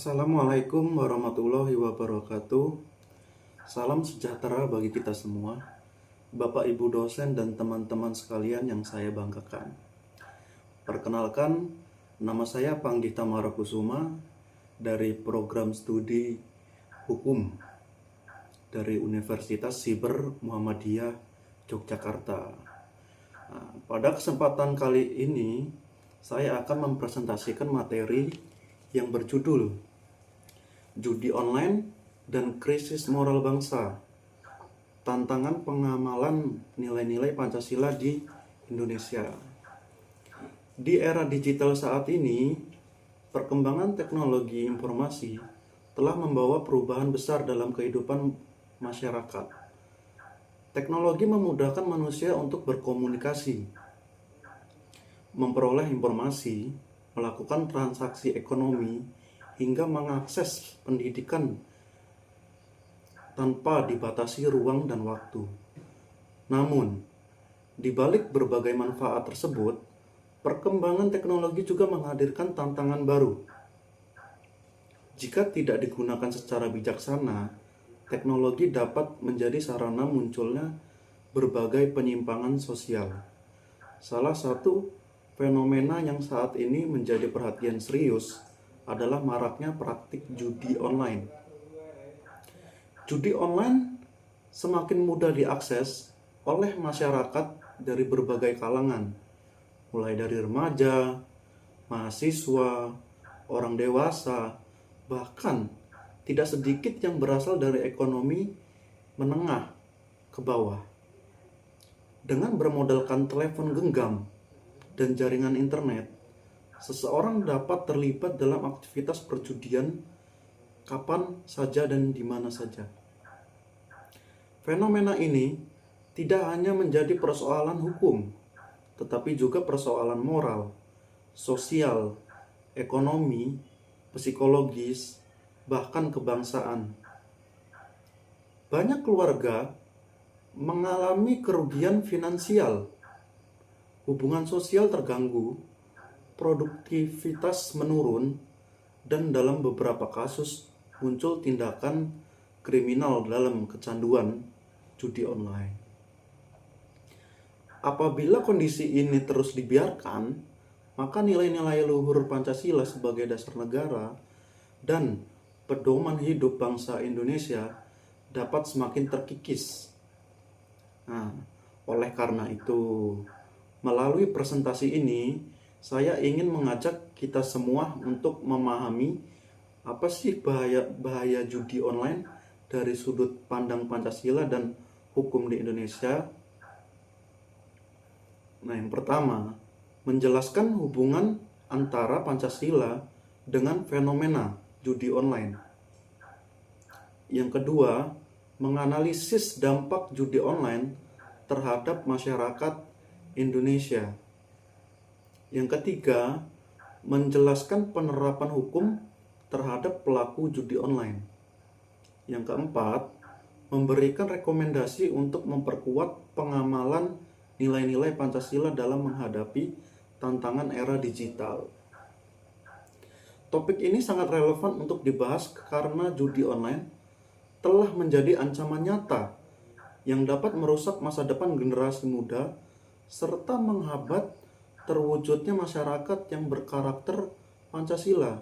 Assalamualaikum warahmatullahi wabarakatuh. Salam sejahtera bagi kita semua, Bapak Ibu dosen dan teman-teman sekalian yang saya banggakan. Perkenalkan, nama saya Panggita Marakusuma dari program studi Hukum dari Universitas Siber Muhammadiyah Yogyakarta. Pada kesempatan kali ini, saya akan mempresentasikan materi yang berjudul Judi Online dan Krisis Moral Bangsa, Tantangan Pengamalan Nilai-nilai Pancasila di Indonesia. Di era digital saat ini, perkembangan teknologi informasi telah membawa perubahan besar dalam kehidupan masyarakat. Teknologi memudahkan manusia untuk berkomunikasi, memperoleh informasi, melakukan transaksi ekonomi, hingga mengakses pendidikan tanpa dibatasi ruang dan waktu. Namun, di balik berbagai manfaat tersebut, perkembangan teknologi juga menghadirkan tantangan baru. Jika tidak digunakan secara bijaksana, teknologi dapat menjadi sarana munculnya berbagai penyimpangan sosial. Salah satu fenomena yang saat ini menjadi perhatian serius adalah maraknya praktik judi online. Judi online semakin mudah diakses oleh masyarakat dari berbagai kalangan, mulai dari remaja, mahasiswa, orang dewasa, bahkan tidak sedikit yang berasal dari ekonomi menengah ke bawah. Dengan bermodalkan telepon genggam dan jaringan internet, seseorang dapat terlibat dalam aktivitas perjudian kapan saja dan di mana saja. Fenomena ini tidak hanya menjadi persoalan hukum, tetapi juga persoalan moral, sosial, ekonomi, psikologis, bahkan kebangsaan. Banyak keluarga mengalami kerugian finansial, hubungan sosial terganggu, produktivitas menurun, dan dalam beberapa kasus muncul tindakan kriminal dalam kecanduan judi online. Apabila kondisi ini terus dibiarkan, maka nilai-nilai luhur Pancasila sebagai dasar negara dan pedoman hidup bangsa Indonesia dapat semakin terkikis. Oleh karena itu, melalui presentasi ini, saya ingin mengajak kita semua untuk memahami apa sih bahaya judi online dari sudut pandang Pancasila dan hukum di Indonesia. Yang pertama, menjelaskan hubungan antara Pancasila dengan fenomena judi online. Yang kedua, menganalisis dampak judi online terhadap masyarakat Indonesia. Yang ketiga, menjelaskan penerapan hukum terhadap pelaku judi online. Yang keempat, memberikan rekomendasi untuk memperkuat pengamalan nilai-nilai Pancasila dalam menghadapi tantangan era digital. Topik ini sangat relevan untuk dibahas karena judi online telah menjadi ancaman nyata yang dapat merusak masa depan generasi muda serta menghambat terwujudnya masyarakat yang berkarakter Pancasila.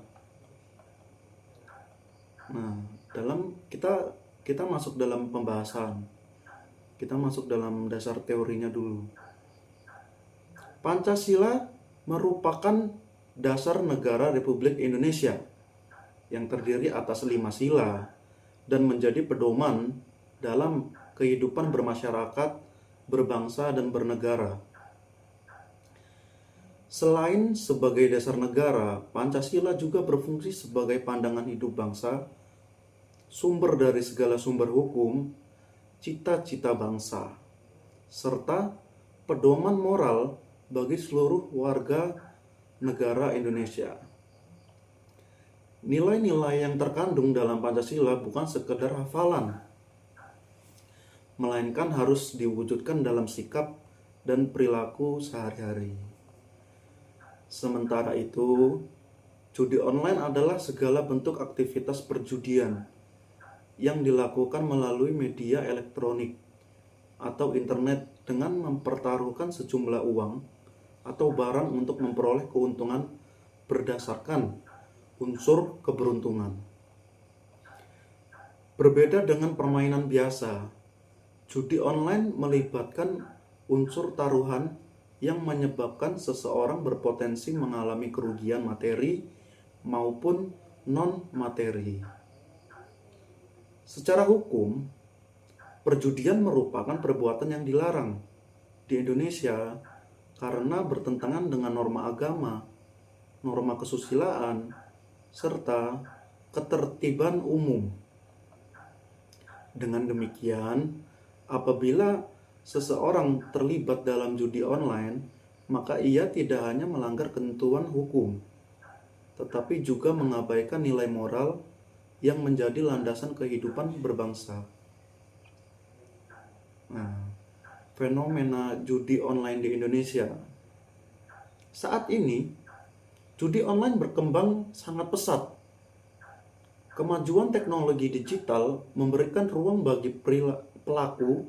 Dalam kita masuk dalam pembahasan. Kita masuk dalam dasar teorinya dulu. Pancasila merupakan dasar negara Republik Indonesia yang terdiri atas 5 sila dan menjadi pedoman dalam kehidupan bermasyarakat, berbangsa, dan bernegara. Selain sebagai dasar negara, Pancasila juga berfungsi sebagai pandangan hidup bangsa, sumber dari segala sumber hukum, cita-cita bangsa, serta pedoman moral bagi seluruh warga negara Indonesia. Nilai-nilai yang terkandung dalam Pancasila bukan sekedar hafalan, melainkan harus diwujudkan dalam sikap dan perilaku sehari-hari. Sementara itu, Judi online adalah segala bentuk aktivitas perjudian yang dilakukan melalui media elektronik atau internet dengan mempertaruhkan sejumlah uang atau barang untuk memperoleh keuntungan berdasarkan unsur keberuntungan. Berbeda dengan permainan biasa, judi online melibatkan unsur taruhan yang menyebabkan seseorang berpotensi mengalami kerugian materi maupun non-materi. Secara hukum, perjudian merupakan perbuatan yang dilarang di Indonesia karena bertentangan dengan norma agama, norma kesusilaan, serta ketertiban umum. Dengan demikian, apabila seseorang terlibat dalam judi online, maka ia tidak hanya melanggar ketentuan hukum, tetapi juga mengabaikan nilai moral yang menjadi landasan kehidupan berbangsa. Nah, fenomena judi online di Indonesia. Saat ini, judi online berkembang sangat pesat. Kemajuan teknologi digital memberikan ruang bagi pelaku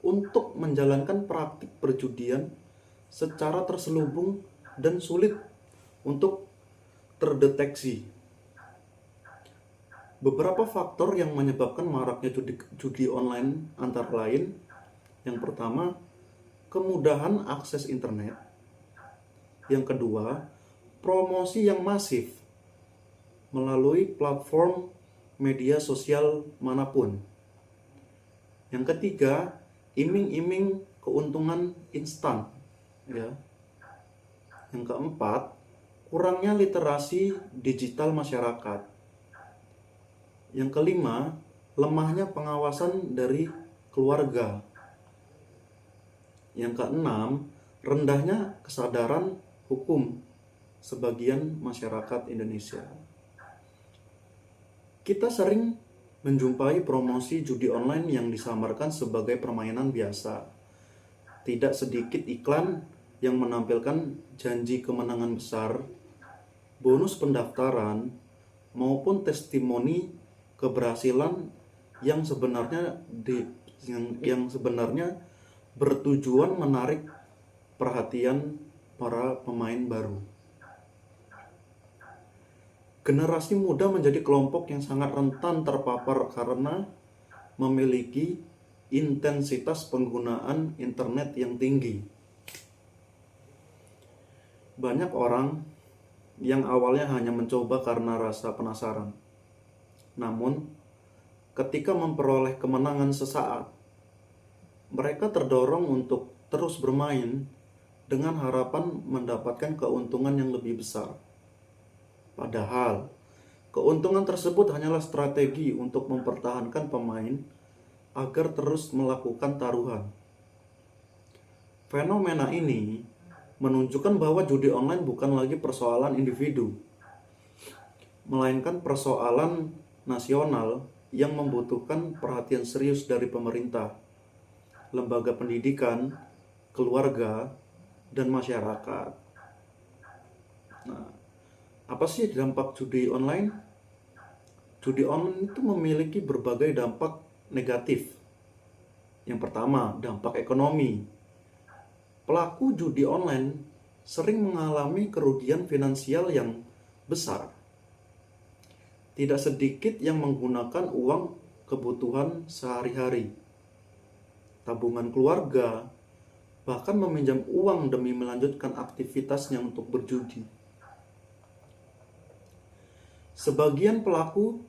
untuk menjalankan praktik perjudian secara terselubung dan sulit untuk terdeteksi. Beberapa faktor yang menyebabkan maraknya judi online antara lain: yang pertama, kemudahan akses internet. Yang kedua, promosi yang masif melalui platform media sosial manapun. Yang ketiga, iming-iming keuntungan instan, ya. Yang keempat, kurangnya literasi digital masyarakat. Yang kelima, lemahnya pengawasan dari keluarga. Yang keenam, rendahnya kesadaran hukum sebagian masyarakat Indonesia. Kita sering menjumpai promosi judi online yang disamarkan sebagai permainan biasa. Tidak sedikit iklan yang menampilkan janji kemenangan besar, bonus pendaftaran, maupun testimoni keberhasilan yang sebenarnya bertujuan menarik perhatian para pemain baru. Generasi muda menjadi kelompok yang sangat rentan terpapar karena memiliki intensitas penggunaan internet yang tinggi. Banyak orang yang awalnya hanya mencoba karena rasa penasaran, namun ketika memperoleh kemenangan sesaat, mereka terdorong untuk terus bermain dengan harapan mendapatkan keuntungan yang lebih besar. Padahal, keuntungan tersebut hanyalah strategi untuk mempertahankan pemain agar terus melakukan taruhan. Fenomena ini menunjukkan bahwa judi online bukan lagi persoalan individu, melainkan persoalan nasional yang membutuhkan perhatian serius dari pemerintah, lembaga pendidikan, keluarga, dan masyarakat. Nah, apa sih dampak judi online? Judi online itu memiliki berbagai dampak negatif. Yang pertama, dampak ekonomi. Pelaku judi online sering mengalami kerugian finansial yang besar. Tidak sedikit yang menggunakan uang kebutuhan sehari-hari, tabungan keluarga, bahkan meminjam uang demi melanjutkan aktivitasnya untuk berjudi. Sebagian pelaku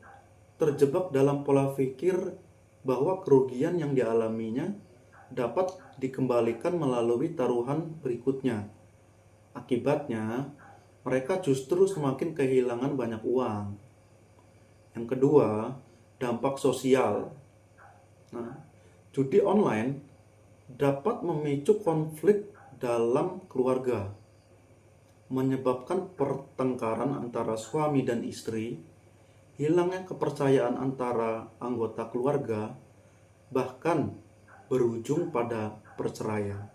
terjebak dalam pola pikir bahwa kerugian yang dialaminya dapat dikembalikan melalui taruhan berikutnya. Akibatnya, mereka justru semakin kehilangan banyak uang. Yang kedua, dampak sosial. Nah, judi online dapat memicu konflik dalam keluarga, menyebabkan pertengkaran antara suami dan istri, hilangnya kepercayaan antara anggota keluarga, bahkan berujung pada perceraian.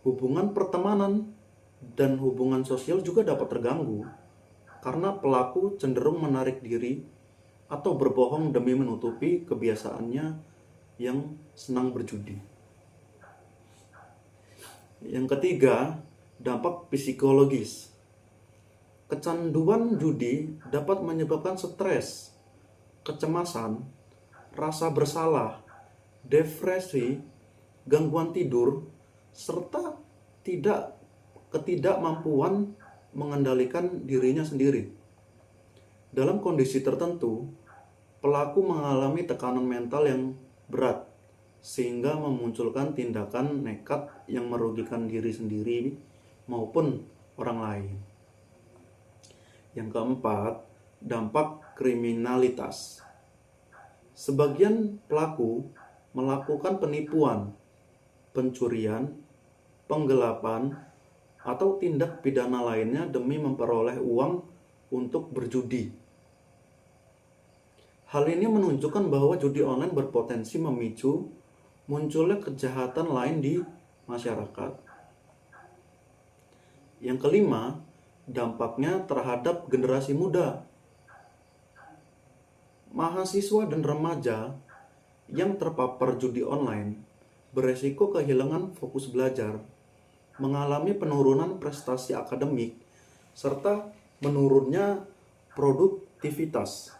Hubungan pertemanan dan hubungan sosial juga dapat terganggu karena pelaku cenderung menarik diri atau berbohong demi menutupi kebiasaannya yang senang berjudi. Yang ketiga, dampak psikologis. Kecanduan judi dapat menyebabkan stres, kecemasan, rasa bersalah, depresi, gangguan tidur, serta ketidakmampuan mengendalikan dirinya sendiri. Dalam kondisi tertentu, pelaku mengalami tekanan mental yang berat, sehingga memunculkan tindakan nekat yang merugikan diri sendiri maupun orang lain. Yang keempat, dampak kriminalitas. Sebagian pelaku melakukan penipuan, pencurian, penggelapan, atau tindak pidana lainnya demi memperoleh uang untuk berjudi. Hal ini menunjukkan bahwa judi online berpotensi memicu munculnya kejahatan lain di masyarakat. Yang kelima, dampaknya terhadap generasi muda. Mahasiswa dan remaja yang terpapar judi online beresiko kehilangan fokus belajar, mengalami penurunan prestasi akademik, serta menurunnya produktivitas.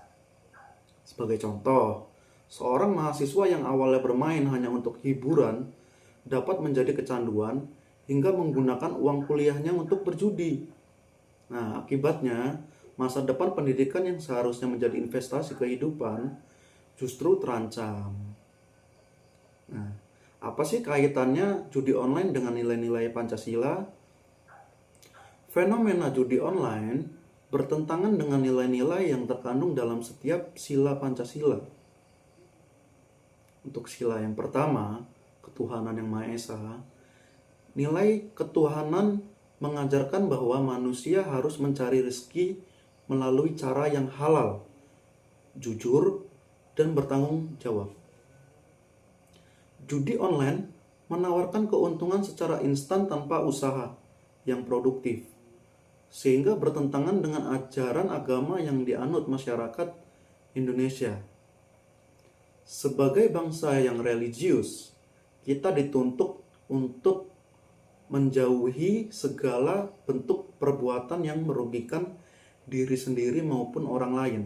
Sebagai contoh, seorang mahasiswa yang awalnya bermain hanya untuk hiburan dapat menjadi kecanduan hingga menggunakan uang kuliahnya untuk berjudi. Nah, akibatnya masa depan pendidikan yang seharusnya menjadi investasi kehidupan justru terancam. Nah, apa sih kaitannya judi online dengan nilai-nilai Pancasila? Fenomena judi online bertentangan dengan nilai-nilai yang terkandung dalam setiap sila Pancasila. Untuk sila yang pertama, ketuhanan yang Maha Esa, nilai ketuhanan mengajarkan bahwa manusia harus mencari rezeki melalui cara yang halal, jujur, dan bertanggung jawab. Judi online menawarkan keuntungan secara instan tanpa usaha yang produktif, sehingga bertentangan dengan ajaran agama yang dianut masyarakat Indonesia. Sebagai bangsa yang religius, kita dituntut untuk menjauhi segala bentuk perbuatan yang merugikan diri sendiri maupun orang lain.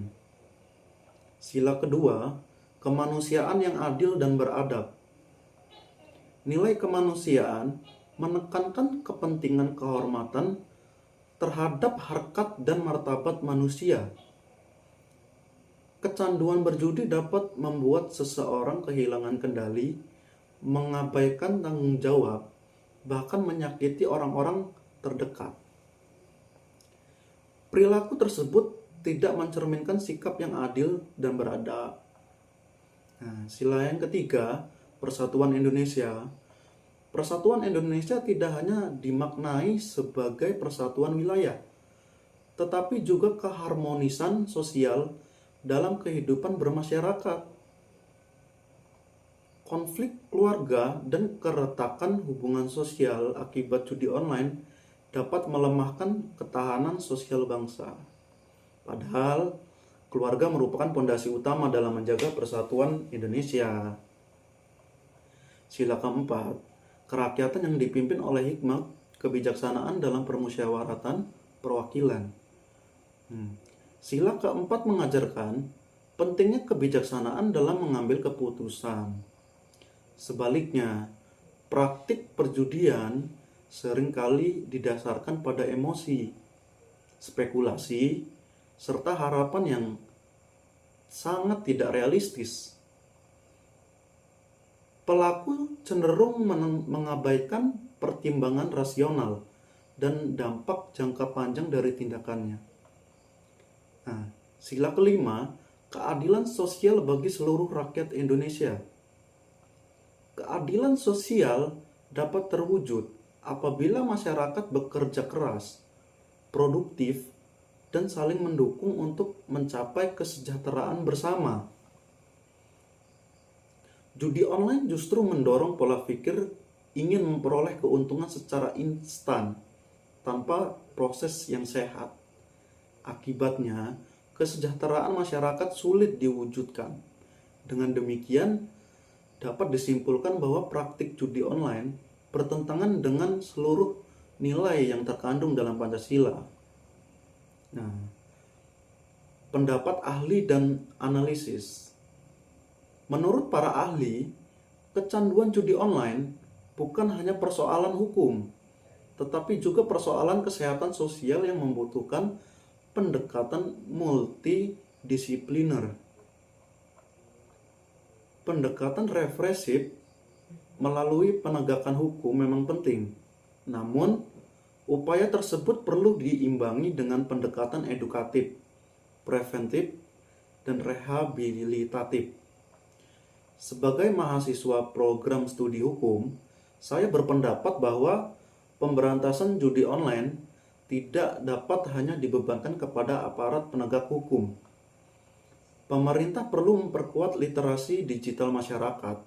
Sila kedua, kemanusiaan yang adil dan beradab. Nilai kemanusiaan menekankan kepentingan kehormatan terhadap harkat dan martabat manusia. Kecanduan berjudi dapat membuat seseorang kehilangan kendali, mengabaikan tanggung jawab, bahkan menyakiti orang-orang terdekat. Perilaku tersebut tidak mencerminkan sikap yang adil dan beradab. Nah, sila yang ketiga, Persatuan Indonesia. Persatuan Indonesia tidak hanya dimaknai sebagai persatuan wilayah, tetapi juga keharmonisan sosial dalam kehidupan bermasyarakat. Konflik keluarga dan keretakan hubungan sosial akibat judi online dapat melemahkan ketahanan sosial bangsa. Padahal, keluarga merupakan pondasi utama dalam menjaga persatuan Indonesia. Sila keempat, kerakyatan yang dipimpin oleh hikmat kebijaksanaan dalam permusyawaratan perwakilan. Sila keempat mengajarkan pentingnya kebijaksanaan dalam mengambil keputusan. Sebaliknya, praktik perjudian seringkali didasarkan pada emosi, spekulasi, serta harapan yang sangat tidak realistis. Pelaku cenderung mengabaikan pertimbangan rasional dan dampak jangka panjang dari tindakannya. Nah, sila kelima, keadilan sosial bagi seluruh rakyat Indonesia. Keadilan sosial dapat terwujud apabila masyarakat bekerja keras, produktif, dan saling mendukung untuk mencapai kesejahteraan bersama. Judi online justru mendorong pola pikir ingin memperoleh keuntungan secara instan tanpa proses yang sehat. Akibatnya, kesejahteraan masyarakat sulit diwujudkan. Dengan demikian, dapat disimpulkan bahwa praktik judi online bertentangan dengan seluruh nilai yang terkandung dalam Pancasila. Nah, pendapat ahli dan analisis. Menurut para ahli, kecanduan judi online bukan hanya persoalan hukum, tetapi juga persoalan kesehatan sosial yang membutuhkan pendekatan multidisipliner. Pendekatan represif melalui penegakan hukum memang penting, namun upaya tersebut perlu diimbangi dengan pendekatan edukatif, preventif, dan rehabilitatif. Sebagai mahasiswa program studi hukum, saya berpendapat bahwa pemberantasan judi online tidak dapat hanya dibebankan kepada aparat penegak hukum. Pemerintah perlu memperkuat literasi digital masyarakat.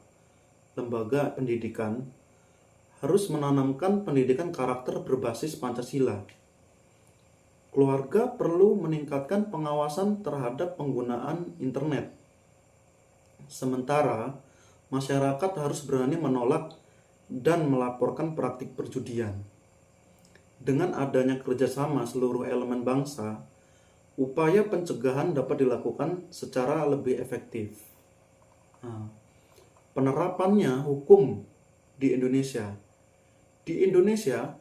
Lembaga pendidikan harus menanamkan pendidikan karakter berbasis Pancasila. Keluarga perlu meningkatkan pengawasan terhadap penggunaan internet. Sementara, masyarakat harus berani menolak dan melaporkan praktik perjudian. Dengan adanya kerjasama seluruh elemen bangsa, upaya pencegahan dapat dilakukan secara lebih efektif. Nah, penerapannya hukum di Indonesia. Di Indonesia,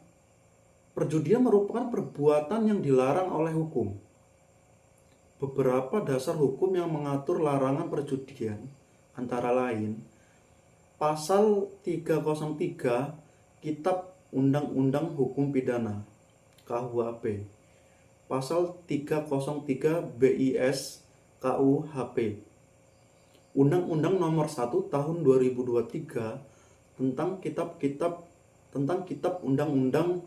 perjudian merupakan perbuatan yang dilarang oleh hukum. Beberapa dasar hukum yang mengatur larangan perjudian antara lain Pasal 303 Kitab Undang-Undang Hukum Pidana KUHP, Pasal 303 BIS KUHP, Undang-Undang Nomor 1 Tahun 2023 tentang Kitab Undang-Undang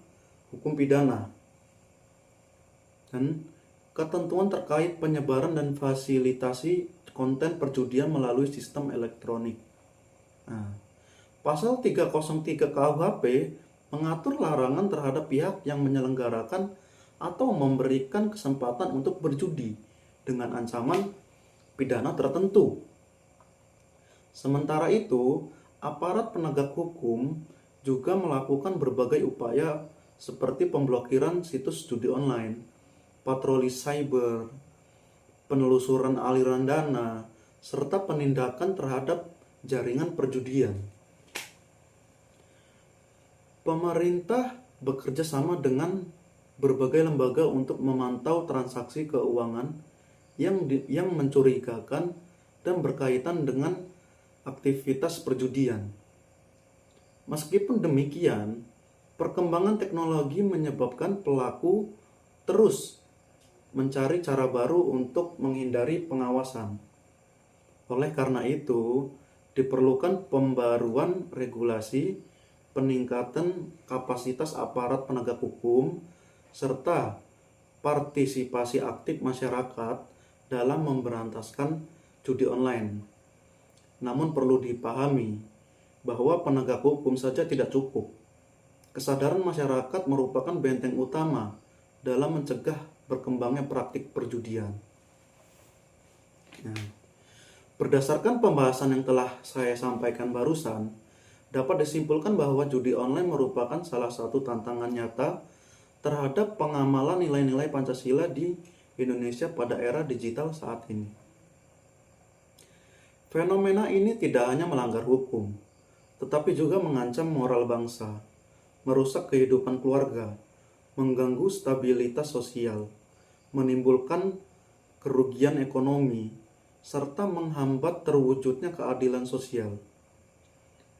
Hukum Pidana, dan ketentuan terkait penyebaran dan fasilitasi konten perjudian melalui sistem elektronik. Nah, Pasal 303 KUHP mengatur larangan terhadap pihak yang menyelenggarakan atau memberikan kesempatan untuk berjudi dengan ancaman pidana tertentu. Sementara itu, aparat penegak hukum juga melakukan berbagai upaya seperti pemblokiran situs judi online, patroli cyber, penelusuran aliran dana, serta penindakan terhadap jaringan perjudian. Pemerintah bekerja sama dengan berbagai lembaga untuk memantau transaksi keuangan yang mencurigakan dan berkaitan dengan aktivitas perjudian. Meskipun demikian, perkembangan teknologi menyebabkan pelaku terus mencari cara baru untuk menghindari pengawasan. Oleh karena itu, diperlukan pembaruan regulasi, peningkatan kapasitas aparat penegak hukum, serta partisipasi aktif masyarakat dalam memberantaskan judi online. Namun perlu dipahami bahwa penegak hukum saja tidak cukup. Kesadaran masyarakat merupakan benteng utama dalam mencegah berkembangnya praktik perjudian. Nah, berdasarkan pembahasan yang telah saya sampaikan barusan, dapat disimpulkan bahwa judi online merupakan salah satu tantangan nyata terhadap pengamalan nilai-nilai Pancasila di Indonesia pada era digital saat ini. Fenomena ini tidak hanya melanggar hukum, tetapi juga mengancam moral bangsa, merusak kehidupan keluarga, mengganggu stabilitas sosial, menimbulkan kerugian ekonomi, serta menghambat terwujudnya keadilan sosial.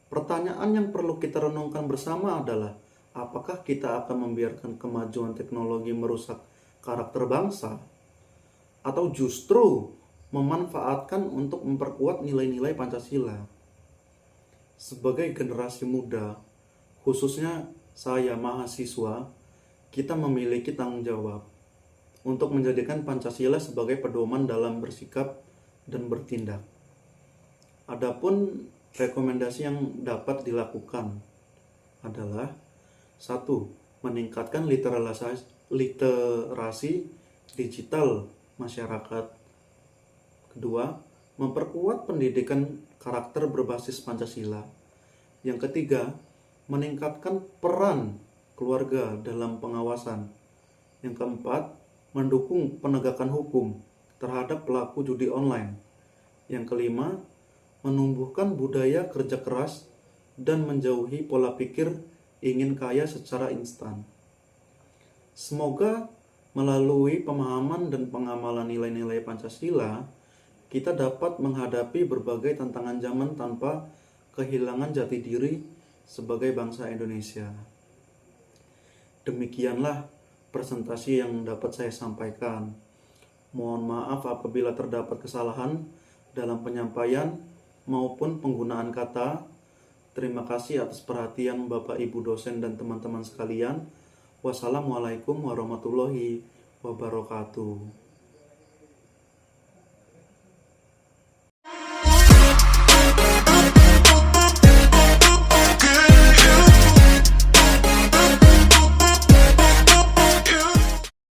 Pertanyaan yang perlu kita renungkan bersama adalah, apakah kita akan membiarkan kemajuan teknologi merusak karakter bangsa, atau justru memanfaatkan untuk memperkuat nilai-nilai Pancasila? Sebagai generasi muda, khususnya saya mahasiswa, kita memiliki tanggung jawab untuk menjadikan Pancasila sebagai pedoman dalam bersikap dan bertindak. Adapun rekomendasi yang dapat dilakukan adalah 1. Meningkatkan literasi digital masyarakat. Kedua, memperkuat pendidikan karakter berbasis Pancasila. Yang ketiga, meningkatkan peran keluarga dalam pengawasan. Yang keempat, mendukung penegakan hukum terhadap pelaku judi online. Yang kelima, menumbuhkan budaya kerja keras dan menjauhi pola pikir ingin kaya secara instan. Semoga melalui pemahaman dan pengamalan nilai-nilai Pancasila, kita dapat menghadapi berbagai tantangan zaman tanpa kehilangan jati diri sebagai bangsa Indonesia. Demikianlah presentasi yang dapat saya sampaikan. Mohon maaf apabila terdapat kesalahan dalam penyampaian maupun penggunaan kata. Terima kasih atas perhatian Bapak Ibu dosen dan teman-teman sekalian. Wassalamualaikum warahmatullahi wabarakatuh.